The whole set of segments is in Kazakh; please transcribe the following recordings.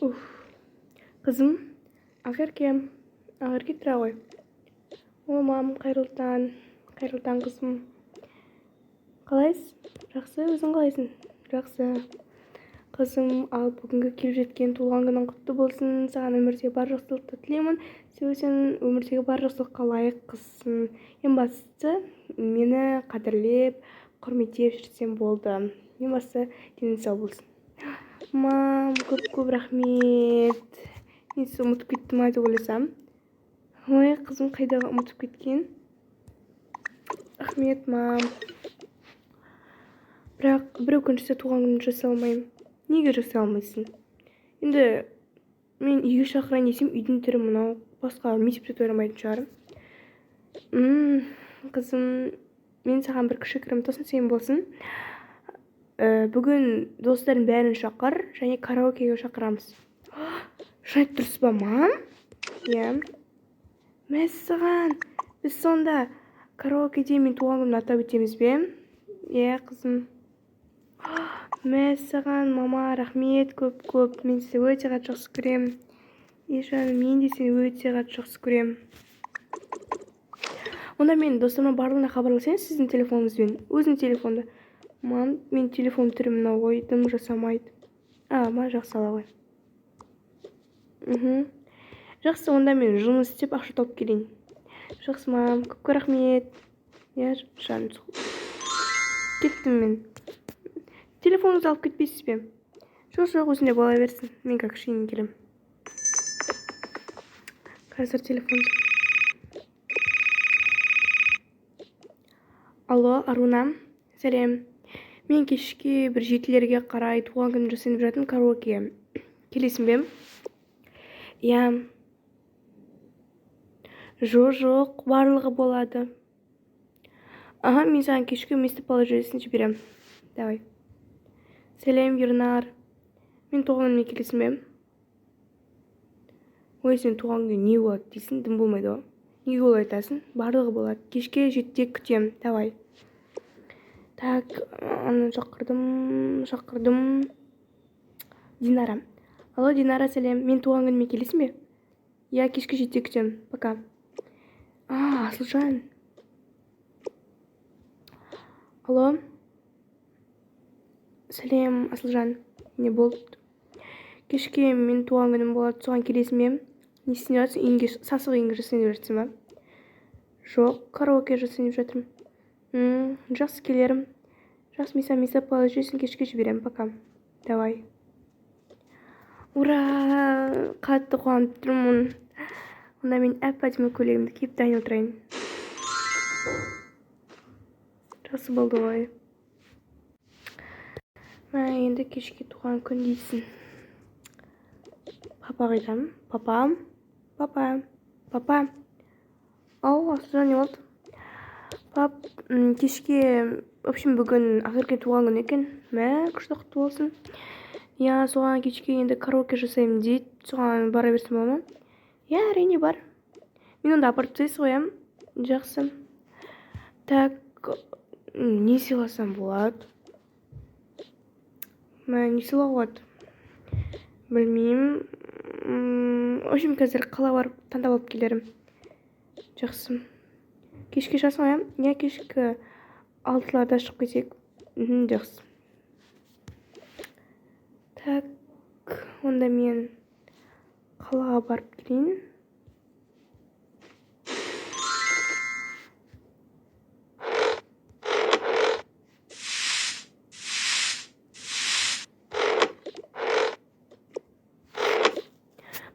Уф, қызым, ақеркем, ақерке тұра ғой. О, мам, қайырлы таң қызым. Қалайсың? Жақсы, өзің қалайсың? Жақсы. Қызым, ал бүгінгі келіп жеткен туылған күнің құтты болсын. Саған өмірдегі бар жақсылықты тілеймін. Сен өмірдегі бар жақсылыққа лайық қызсың. Ең бастысы, мені қадірлеп, құрметтеп жүрсем болды. Ең бастысы, денің сау болсын. Мам, көп рахмет. Мен сізді ұмытып кеттім деп ойласам. Ой, қызым қайда ұмытып кеткен? Рахмет, мам. Бірақ бір өкінішті туған күнін жасай алмаймын. Неге жасай алмайсың? Енді мен үйге шақырайын десем, үйдің түрі мынау, басқа мектепте тойламайтын шығарым. Қызым, мен саған бір кішігірім тосынсыйым болсын. Бүгін достардың бәрін шақыр, және караокеге шақырамыз. Шайт дұрыс ба, мам? Иә. Мәссаған, біз сонда караокеде мен туған күнін атап өтеміз бе? Иә, қызым. Мәссаған, мама, рахмет көп. Мен сізді өте қатты жақсы көремін. Ешан, мен де сені өте қатты жақсы көремін. Онда мен достарыма барлығына хабарласайын сіздің телефоныңызбен. Өзің телефонды. Мам, мен телефон түрі мынау ғой, дым жасамайды. Ма жақсы ала ғой. Жақсы, онда мен жұмыс істеп ақша тауып келейін. Жақсы, мам, көп рахмет. Я жаным. Кеттім мен. Телефоныңызды алып кетпейсіз бе? Жоқ, өзінде бола берсін. Мен как кішкене келем. Қазір телефон. Алло, Аруна. Сәлем. Мен кешке бір 7-лерге қарай туған күнін жасайын жатырмын караокеге. Келесің бе? Иә. Жоқ, барлығы болады. Мен саған кешке место положениесін жіберем. Давай. Сәлем, Ернар. Мен туған күніме келесің бе? Ой, сен туған күнге не болады дейсің, дым болмайды ғой. Неге олай айтасың? Барлығы болады. Кешке 7-де күтем. Давай. Так, аны шақырдым. Динара. Алло, Динара, сәлем. Мен туған күніме келесің бе? Я кешке 7-де күтем. Пока. Асылжан. Алло. Сәлем, Асылжан. Не болды? Кешке мен туған күнім болады, соған келесің бе? Не істеп жатсың? Үйіңге сасық үйіңге жасайын жатсың ба? Жоқ, караоке жасайын жатырмын. Жақсы келерім. Жақсы, мен саған положениесін кешке жіберем. Пока. Давай. Ура! Қатты қуанып тұрмын. Онда мен әп-әдемі көйлегімді киіп дайын отырайын. Жақсы болды ғой. Енді кешке туған күн дейсің. Папа қайдам? Папа. Ау, Асылжан, не болды? Пап, кешке, в общем, бүгін ақерке туған күн екен. Күшті құтты болсын. Я соған кешке енді караоке жасаймын дейді. Соған бара берсем бола ма? Я, әрине бар. Мен онда апарып тастайсыз ғой, Жақсы. Так, не сыйласам болады? Не сыйлауға болады? Білмеймін. В общем, қазір қала барып таңдап алып келерім. Жақсы. Кешке жасың ғой, Я кешкі 6-ларда шығып кетсек. Жақсы. Так, онда мен қалаға барып келейін.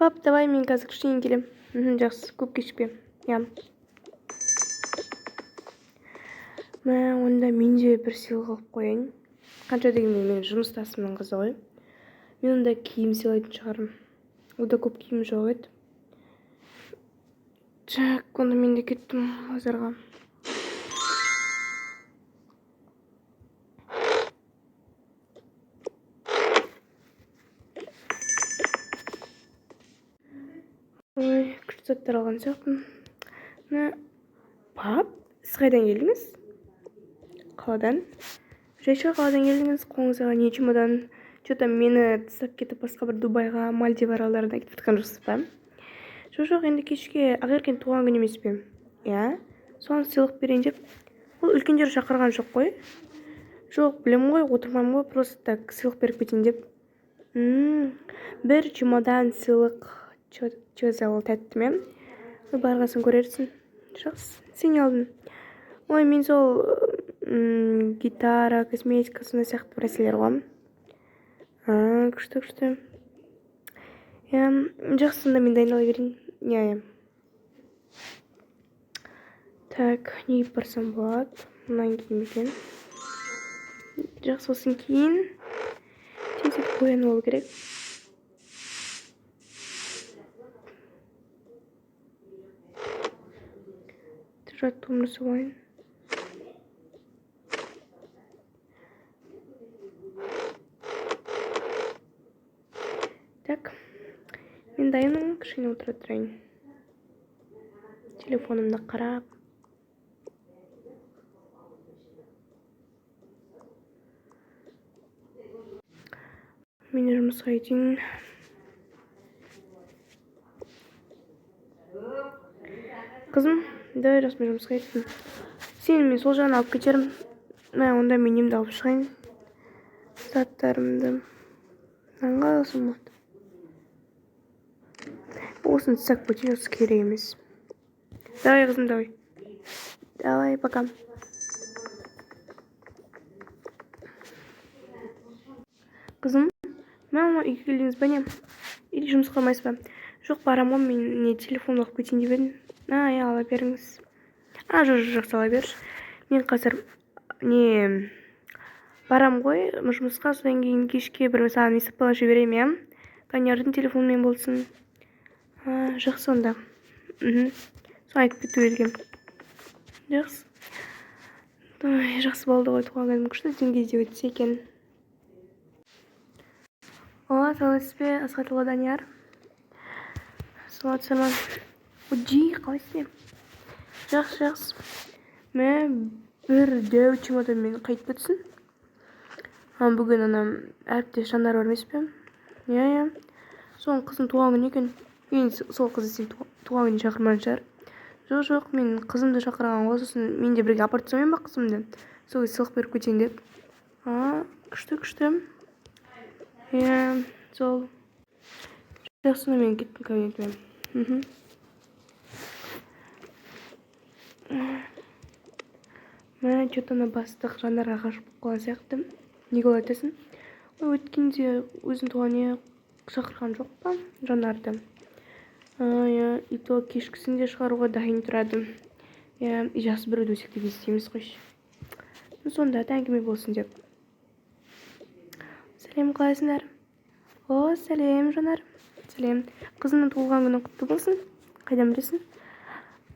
Пап, давай мен қазір кішкене келем. Жақсы, көп кешікпе. Я. Онда мен де бір сыйлық алып қояйын. Қанша дегенмен мен жұмыстасымның қызы ғой. Мен онда киім сыйлайтын шығарым. Ода көп киім жоқ еді. Так, онда мен де кеттім базарға. Ой, күшті заттар алған сияқтымын. Пап, сіз қайдан келдіңіз? Қаладан? Жайша қаладан келдіңіз, қолыңызға не чемодан что-то мені тастап кетіп басқа бір Дубайға, Мальдив аралдарына кетіп жатқан жоқсыз ба? Жоқ, енді кешке Ақеркен туған күн емес пе? Иә, соған сыйлық берейін деп. Ол үлкендер шақырған жоқ қой. Жоқ, білем ғой, отырмам ғой, просто так сыйлық беріп кетейін деп. Бір чемодан сыйлық. Че за ол тәтті ме? Барғасын көрерсің. Жақсы, сен алдың. Ой, мен сол гитара, косметика, сондай сияқты бір нәрселер ғой. Күшті. Жақсы, сонда мен дайындала берейін. Иә. Так, не барсам болады. Мұнан кейін екен. Жақсы, осын кейін тез етіп қоян болу керек. Жаттығымды солайын. Так, мен дайынмын, кішкене отыра тұрайын. Телефонымды қарап. Мені жұмысқа етейін. Қызым, давай жақсы мен жұмысқа еттім. Сені мен сол жағын алып кетерім. Онда мен немді алып шығайын. Заттарымды. Нанға аласың болады. Осын тысақ бөтен осы керек емес. Давай, қызым, давай. Давай, пока. Қызым, мама үйге келдіңіз ба не? Или жұмысқа алмайсыз ба? Жоқ, барам ғой, мен не телефон алып кетейін деп едім. Иә, ала беріңіз. Жоқ, сала берші. Мен қазір не барам ғой жұмысқа, содан кейін кешке бір саған месіп бала жіберем, иә? Танердің телефонымен болсын. Жақсы онда. Соны айтып кету едім. Жақсы. Жақсы болды ғой, туған күнім күшті түн кезде өтсе екен. Саламатсыз бе, Асхатұлы Данияр? Саламатсыздар ма? Уджи, қалайсың? Жақсы. Мен бір дәу чемоданмен қайтып өтсін. Бүгін анам әріптес Жанар бар емес пе? Иә. Соның қызын туған күні екен. Енді сол қызы сен туған күніне шақырмаған шығар. Жоқ, мен қызымды шақырған ғой, сосын мен де бірге апарып тастамайын ба қызымды? Сол сыйлық беріп кетейін деп. Күшті. Иә, сол. Жақсы, мен кеттім кабинетіме. Что-то ана бастық Жанарға ғашық болып қалған сияқты. Неге олай айтасың? Өткенде өзің туғанына шақырған жоқ па Жанарды? И то кешкісінде шығаруға дайын тұрады. Жас біреуді өсек те естейміз қойшы. Сонда әңгіме болсын деп. Сәлем, қалайсыңдар? Сәлем, Жанар. Сәлем. Қызының туылған күні құтты болсын. Қайдан білесің?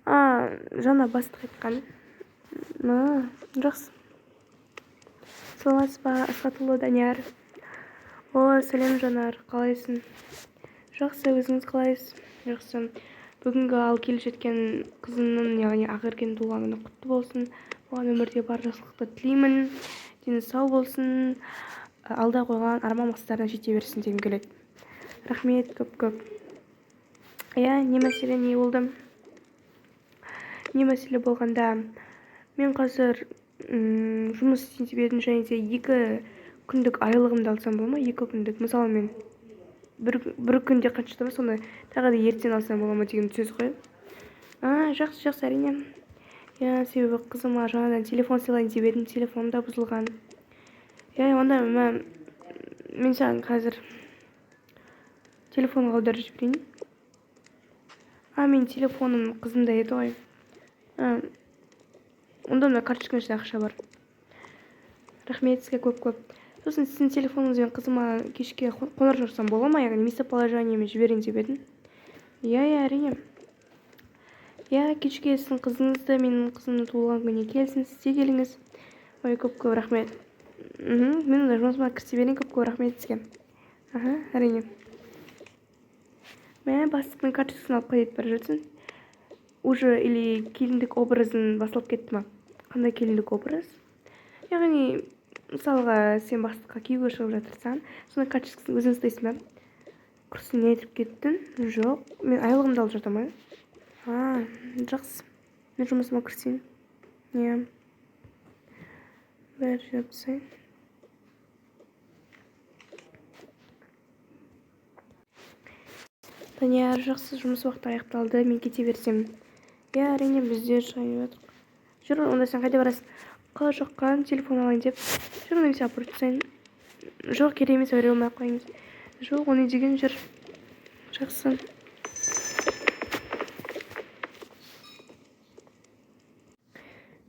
Жана бастық айтқан. Жақсы. Саламатсыз ба, Асхатұлы Данияр? Сәлем, Жанар. Қалайсың? Жақсы, өзіңіз қалайсыз? Жақсы. Бүгінгі ал келе жеткен қызының, яғни Ақеркен туылған күні құтты болсын. Оған өмірде бар жақсылықты тілеймін. Дені сау болсын. Алда қойған арман мақсаттарына жете берсін дегім келеді. Рахмет көп. Не мәселе, не болды? Не мәселе болғанда? Мен қазір жұмыс істейін деп едім, және де 2 күндік айлығымды алсам бола ма? 2 күндік. Мысалы мен бір күнде қанша табам, сонда тағы да ертең алсам бола ма деген сөз ғой. Жақсы, әрине. Себебі қызыма жаңадан телефон сыйлайын деп едім, телефоным да бұзылған. Онда мен саған қазір телефон аударып жіберейін. Мен телефоным қызымда еді ғой. Онда мына карточканың ішінде ақша бар. Рахмет сізге көп. Сосын сіздің телефоныңызбен қызыма кешке қоңырау шалсам бола ма? Яғни местоположениеме жіберейін деп едім. Әрине. Кешке сіздің қызыңызды менің қызымның туылған күніне келсін, сіз де келіңіз. Көп рахмет. Мен жұмысыма кірісе берейін, көп рахмет сізге. Әрине. Бастықтың карточкасын алып қайтып бара жатсың? Уже или келіндік образын басылып кетті ма? Қандай келіндік образ? Яғни мысалға сен бастыққа күйеуге шығып жатырсаң, сонда карточкасын өзің ұстайсың ба? Құрсын, не айтып кеттің? Жоқ, мен айлығымды алып жатырмын. Жақсы. Мен жұмысыма кірісейін. Иә. Бәрі жапсай. Данияр, жақсы, жұмыс уақыты аяқталды, мен кете берсем. Иә, әрине, бізде шығайын жатыр. Жүр, онда сен қайда барасың? Қала жаққа телефон алайын деп. Жүр, немесе апарып тастайын. Жоқ, керек емес, әуре болмай-ақ қояйын. Жоқ, оны деген жүр. Жақсы.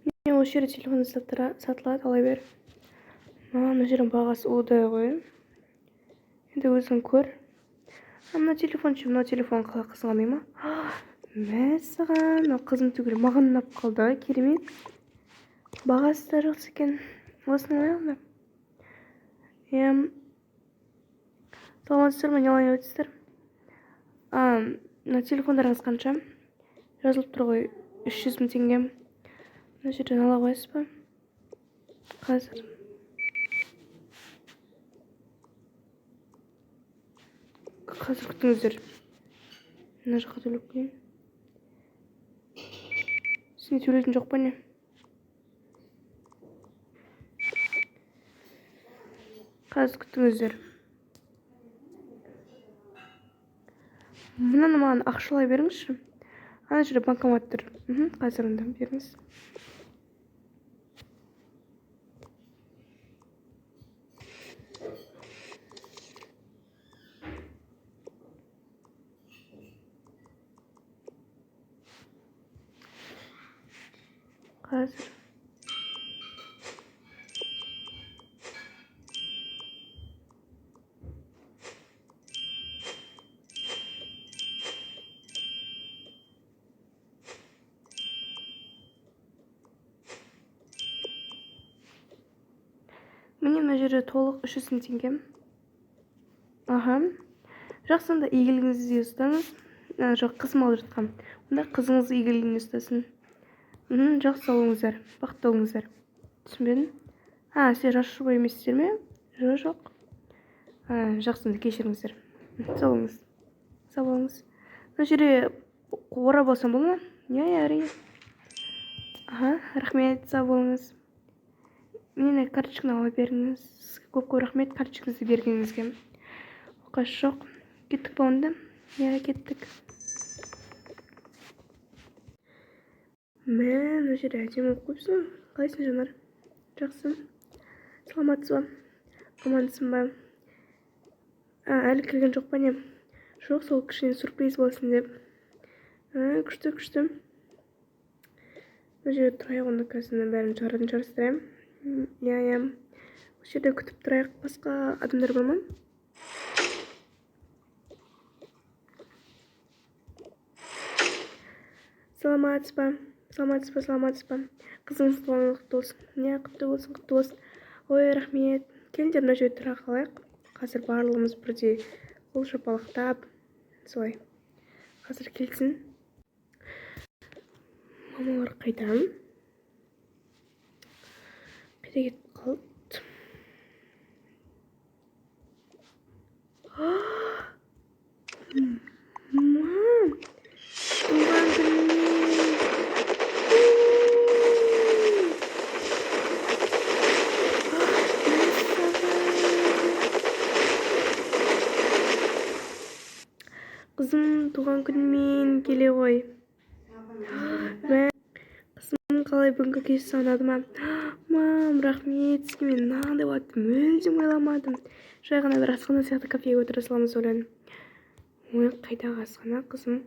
Міне осы жерде телефон сатылады, ала бер. Мына жердің бағасы удай ғой. Енді өзің көр. Мына телефон қалай қызғанбай ма? Мәссаған, қызым түгіл маған ұнап қалды, керемет. Бағасы да жақсы екен. Осыны алайық. Саламатсыздар ма, не алайын өтсіздер? Мына телефондарыңыз қанша? Жазылып тұр ғой, 300 000 теңге. Мына жерден ала қойасыз ба? Қазір. Қазір күтіңіздер. Мына жаққа төлеп қойын. Сен төлейтін жоқ па не? Қазір күтіңіздер. Мынаны маған ақшалай беріңізші. Ана жерде банкомат тұр. Қазір онда беріңіз. Қазір. Міне мына жерде толық 300 000 теңге. Жақсы, онда игілігіңізді ұстаңыз. Жоқ, қызым алып жатқан. Онда қызыңыз игілігін ұстасын. Жақсы болыңыздар, бақытты болыңыздар. Түсінбедім? Сіздер жас жұбай емессіздер ме? Жоқ. Жақсы, онда кешіріңіздер. Сау болыңыз. Мына жерде ора болсам болды ма? Иә, әрине. Рахмет, сау болыңыз. Мені карточканы ала беріңіз. Көп рахмет карточкаңызды бергеніңізге. Оқасы жоқ. Кеттік па онда? Иә, кеттік. Мына жерде әдемі болып қойыпсың. Қалайсың, Жанар? Жақсы. Саламатсыз ба? Амансың ба? Әлі келген жоқ па не? Жоқ, сол кішкене сюрприз болсын деп. Күшті. Мына жерде тұрайық, онда қазір бәрін шығаратын шығарсыздар. Иә. Осы жерде күтіп тұрайық. Басқа адамдар бар ма? Саламатсыз ба? Қызыңыз туған құтты болсын. Не, құтты болсын. Ой, рахмет. Келдер, мына жерде тұра қалайық. Қазір барлығымыз бірдей қол шапалақтап. Солай. Қазір келсін. Мамалар қайдан? Қайда кетіп қалды? Мам! Туған күніңмен! Қызым, туған күнмен келе ғой. Қызым қалай бүгінгі кеш сағынады ма? Мам, рахмет, сізге мен мынандай болатынын мүлдем ойламадым. Жай ғана бір асхана сияқты кафеге отыра саламыз ойладым. Ой, қайдағы асхана, қызым?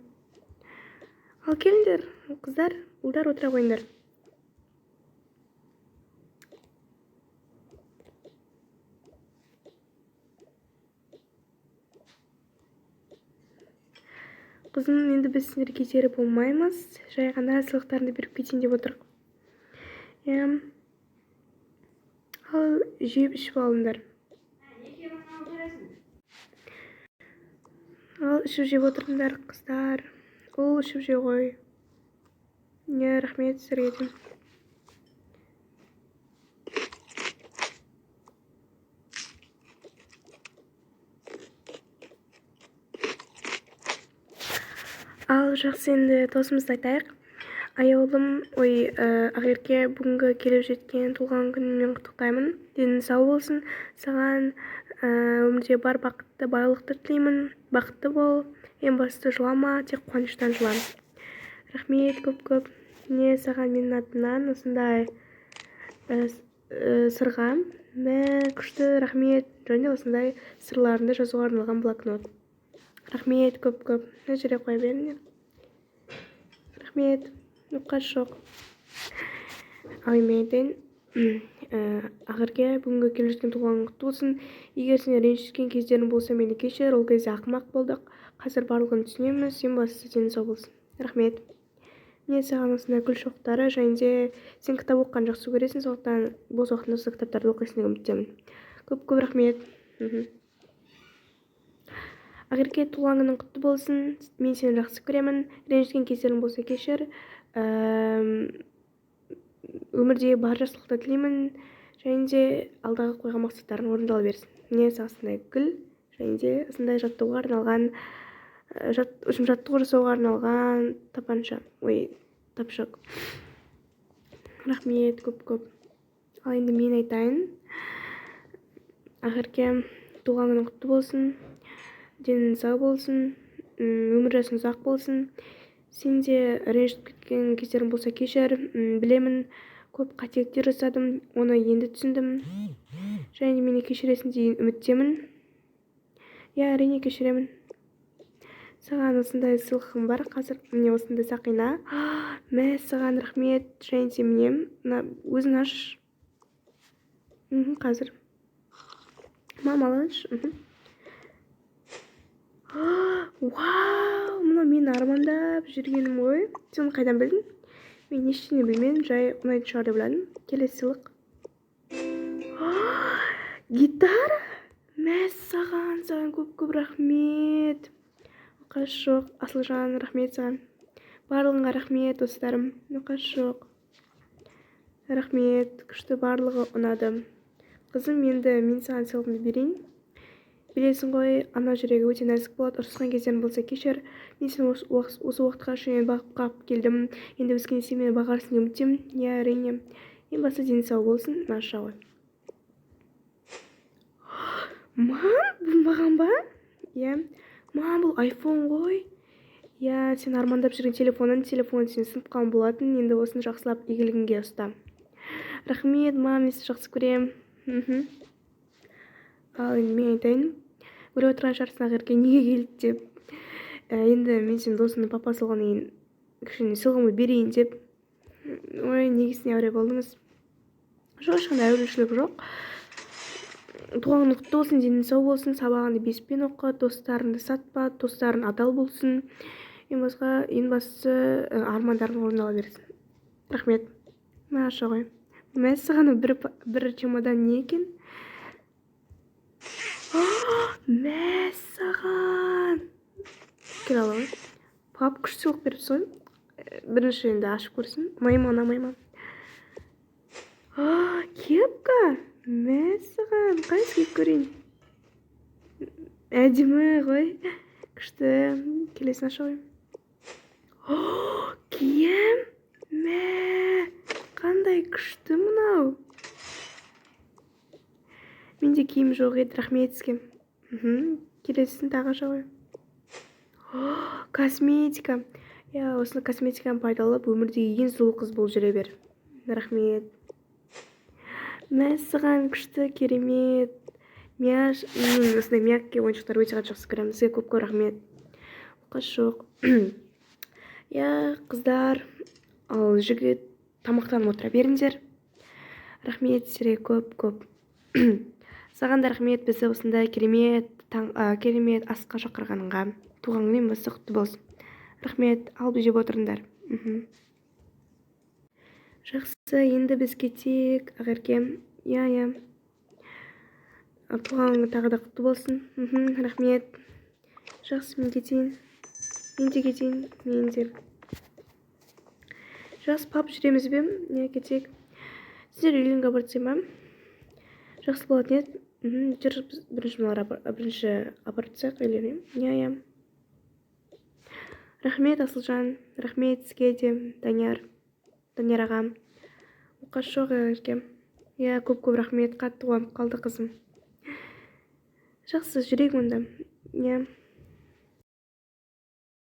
Ал келіңдер, қыздар, ұлдар, отыра қойыңдар. Қызым, енді біз сендерге кетері болмаймыз. Жай ғана сыйлықтарыңды беріп кетейін деп отырық. Ал жеп ішіп алыңдар. Ал ішіп жеп отырыңдар, қыздар. Ол ішіп жей ғой. Не, рахмет сіздерге де. жақсы, енді досымызды айтайық. Аяулым, Ақерке, бүгінгі келіп жеткен туған күніңмен құттықтаймын. Денің сау болсын. Саған өмірде бар бақытты, байлықты тілеймін. Бақытты бол. Ең бастысы жылама, тек қуаныштан жыла. Рахмет көп-көп. Міне саған менің атымнан осындай сырға. Күшті рахмет. Және осындай сырларымды жазуға арналған блокнот. Рахмет көп-көп. Мына жерге қоя беріңдер. Рахмет. Нүққаш жоқ. Ал мен айтайын. Ақерке, бүгінгі келіп жеткен туған құтты болсын. Егер сен ренжіскен кездерің болса, мені кешір. Ол кезде ақымақ болдық. Қазір барлығын түсінеміз. Ең бастысы сенің сау болсын. Рахмет. Мен саған осындай гүл шоқтары, және де сен кітап оқыған жақсы көресің, сондықтан бос уақытында осы кітаптарды оқисың деп үміттемін. Көп-көп рахмет. Ақерке, туған күнің құтты болсын. Мен сені жақсы көремін. Ренжіскен кездерің болса кешір. Өмірде бар жақсылықты тілеймін, және де алдағы қойған мақсаттарың орындала берсін. Міне саған осындай гүл, және де осындай жаттығуға арналған жаттығу жасауға арналған тапшық. Рахмет көп-көп. Ал енді мен айтайын. Ақерке, туған күнің құтты болсын. Денің сау болсын. Өмір жасың ұзақ болсын. Сен де ренжіп кеткен кездерің болса кешір. Білемін, көп қателіктер жасадым. Оны енді түсіндім. Және мені кешіресің деген үміттемін. Әрине кешіремін. Саған осындай сыйлығым бар. Қазір міне осындай сақина. Саған рахмет. Және де міне өзің аш. Қазір. Алыңызшы. Вау, мұны мен армандап жүргенім ғой. Сен қайдан білдің? Мен ештеңе білмедім, жай ұнайтын шығар деп ойладым. Келесі сыйлық. Гитара? Саған көп-көп рахмет. Қаш жоқ. Асылжан, рахмет саған. Барлығыңа рахмет, достарым. Қаш жоқ. Рахмет, күшті, барлығы ұнады. Қызым, енді мен саған сыйлығымды берейін. Білесің ғой, ана жүрегі өте нәзік болады. Ұрысқан кездерің болса кешір. Мен сені осы уақытқа шейін бағып келдім. Енді өскенде сен мені бағарсың деп үміттемін. Әрине. Ең бастысы денің сау болсын. Наша ғой. Мам, бұл маған ба? Мам, бұл iPhone ғой. Сен армандап жүрген телефоның сен сынып қалған болатын. Енді осыны жақсылап игілігіңге ұста. Рахмет, мам, мен сені жақсы көрем. Ал енді мен айтайын. Көріп отырған шығарсың Ақерке неге келді деп. Енді мен сен досымның папасы болғаннан кейін кішкене сыйлығымды берейін деп. Негесіне әуре болдыңыз. Жоқ, ешқандай әурешілік жоқ. Туған күнің құтты болсын, денің сау болсын, сабағыңды беспен оқы, достарыңды сатпа, достарың адал болсын. Ең бастысы армандарың орындала берсін. Рахмет. Наша ғой. Саған бір чемодан не екен? Саған. Кел алып. Пап күшті сыйлық беріп сой. Бірінші енді ашып көрсін. Майман. Кепка. Саған. Қайсы кеп көрейін. Әдемі ғой. Күшті. Келесін аша ғой. Киім. Қандай күшті мұнау. Менде киім жоқ еді, рахмет сізге. Келесін тағы аша ғой. Косметика. Осыны косметиканы пайдаланып, өмірдегі ең сұлу қыз болып жүре бер. Рахмет. Саған күшті, керемет. Осындай мягкий ойыншықтар өте жақсы көремін. Сізге көп рахмет. Қаш жоқ. Қыздар, ал жігіт тамақтанып отыра беріңдер. Рахмет сізге көп. Саған да рахмет, бізді осындай керемет асқа шақырғаныңға. Туған күнің басы құтты болсын. Рахмет, ал жеп отырыңдар. Жақсы, енді біз кетейік, Ақерке. Туған күнің тағы да құтты болсын. Рахмет. Жақсы, мен кетейін. Мен де. Жақсы, пап жүреміз бе? Кетейік. Сіздер үйленуге барсай ма? Жақсы болатын еді. Бірінші апарып тастайық, үйленейін. Рахмет, Асылжан. Рахмет сізге де, Данияр ағам. Оқасы жоқ еркем. Иә, көп рахмет. Қатты қуанып қалды қызым. Жақсы, жүрейік онда. Иә.